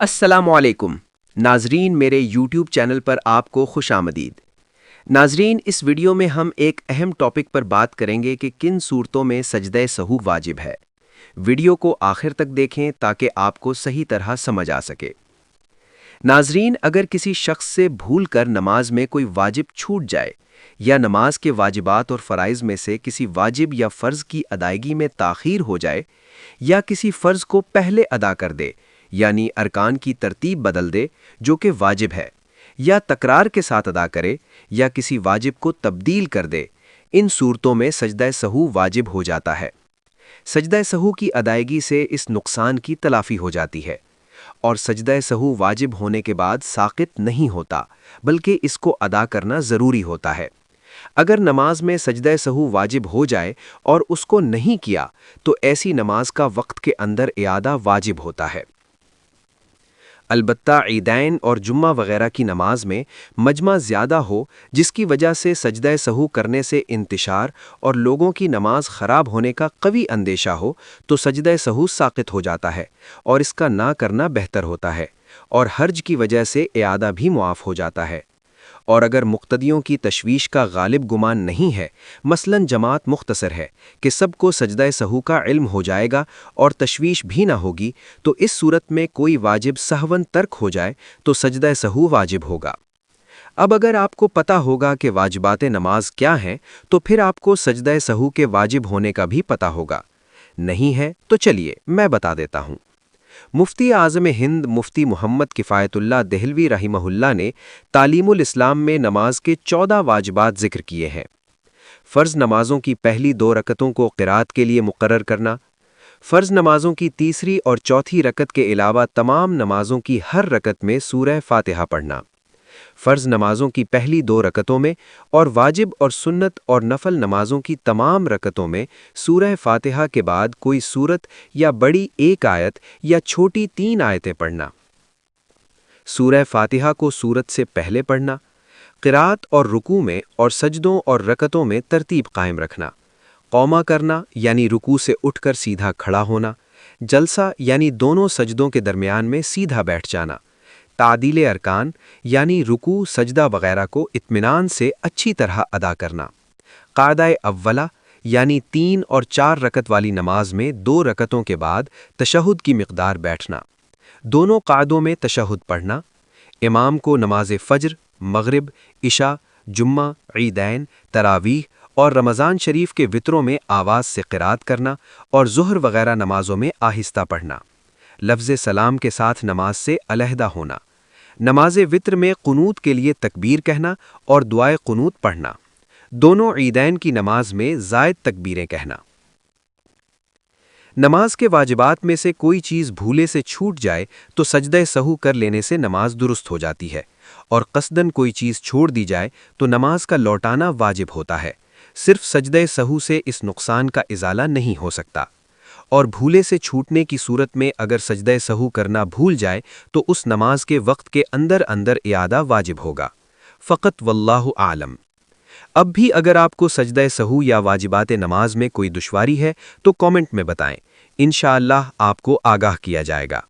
अस्सलामुअलैकुम नाजरीन, मेरे यूट्यूब चैनल पर आपको खुश आमदीद। नाजरीन, इस वीडियो में हम एक अहम टॉपिक पर बात करेंगे कि किन सूरतों में सजदे सहू वाजिब है। वीडियो को आखिर तक देखें ताकि आपको सही तरह समझ आ सके। नाजरीन, अगर किसी शख्स से भूल कर नमाज में कोई वाजिब छूट जाए या नमाज के वाजिबात और फ़राइज़ में से किसी वाजिब या फ़र्ज़ की अदायगी में ताख़ीर हो जाए या किसी फ़र्ज़ को पहले अदा कर दे, यानी अरकान की तरतीब बदल दे जो कि वाजिब है, या तकरार के साथ अदा करे या किसी वाजिब को तब्दील कर दे, इन सूरतों में सजदा सहू वाजिब हो जाता है। सजदा सहू की अदायगी से इस नुकसान की तलाफ़ी हो जाती है और सजदा सहू वाजिब होने के बाद साक़ित नहीं होता, बल्कि इसको अदा करना ज़रूरी होता है। अगर नमाज में सजदा सहू वाजिब हो जाए और उसको नहीं किया तो ऐसी नमाज का वक्त के अंदर इआदा वाजिब होता है। अलबत्ता ईदैन और जुम्मा वगैरह की नमाज में मजमा ज़्यादा हो, जिसकी वजह से सजदा सहू करने से इंतिशार और लोगों की नमाज ख़राब होने का कवी अंदेशा हो, तो सजदा सहू साक़ित हो जाता है और इसका ना करना बेहतर होता है और हर्ज की वजह से इआदा भी मुआफ़ हो जाता है। और अगर मुक्तदियों की तशवीश का गालिब गुमान नहीं है, मसलन जमात मुख्तसर है कि सबको सजदा सहू का इल्म हो जाएगा और तशवीश भी ना होगी, तो इस सूरत में कोई वाजिब सहवन तर्क हो जाए तो सजदा सहू वाजिब होगा। अब अगर आपको पता होगा कि वाजिबात नमाज क्या हैं, तो फिर आपको सजदा सहू के वाजिब होने का भी पता होगा। नहीं है तो चलिए मैं बता देता हूँ। मुफ्ती आज़म हिंद मुफ्ती मोहम्मद किफ़ायतुल्लाह देहलवी रहिमहुल्लाह ने तालीमुल इस्लाम में नमाज के 14 वाजिबात ज़िक्र किए हैं। फ़र्ज़ नमाज़ों की पहली 2 रकतों को क़िरात के लिए मुक़र्रर करना, फ़र्ज़ नमाज़ों की तीसरी और चौथी रकत के अलावा तमाम नमाज़ों की हर रकत में सूरह फ़ातिहा पढ़ना, फ़र्ज़ नमाज़ों की पहली 2 रकतों में और वाजिब और सुन्नत और नफल नमाज़ों की तमाम रकतों में सूरह फ़ातिहा के बाद कोई सूरत या बड़ी एक आयत या छोटी 3 आयतें पढ़ना, सूरह फ़ातिहा को सूरत से पहले पढ़ना, क़िरात और रुकू में और सजदों और रकतों में तरतीब कायम रखना, क़ौमा करना यानी रुकू से उठकर सीधा खड़ा होना, जलसा यानी दोनों सजदों के दरमियान में सीधा बैठ जाना, तादील अरकान यानी रुकू सजदा वगैरह को इत्मीनान से अच्छी तरह अदा करना, क़ायदा अव्वला यानी 3 और 4 रकत वाली नमाज में 2 रकतों के बाद तशहुद की मिक़दार बैठना, दोनों क़ायदों में तशहुद पढ़ना, इमाम को नमाज फ़ज्र, मग़रिब, इशा, जुम्मा, ईदैन, तरावीह और रमज़ान शरीफ के वित्रों में आवाज़ से क़िरात करना और ज़ुहर वगैरह नमाज़ों में आहिस्ता पढ़ना, लफ्ज़ सलाम के साथ नमाज से अलहदा होना, नमाज वित्र में क़ुनूत के लिए तकबीर कहना और दुआए क़ुनूत पढ़ना, दोनों ईदैन की नमाज में ज़ायद तकबीरें कहना। नमाज के वाजिबात में से कोई चीज़ भूले से छूट जाए तो सजदा सहू कर लेने से नमाज दुरुस्त हो जाती है और क़स्दन कोई चीज़ छोड़ दी जाए तो नमाज का लौटाना वाजिब होता है। सिर्फ सजदा सहू से इस नुकसान का इज़ाला नहीं हो सकता और भूले से छूटने की सूरत में अगर सजदा सहू करना भूल जाए तो उस नमाज के वक्त के अंदर अंदर इआदा वाजिब होगा। फ़क़त वल्लाहु आलम। अब भी अगर आपको सजदा सहू या वाजिबात नमाज में कोई दुश्वारी है तो कमेंट में बताएं, इंशाअल्लाह आपको आगाह किया जाएगा।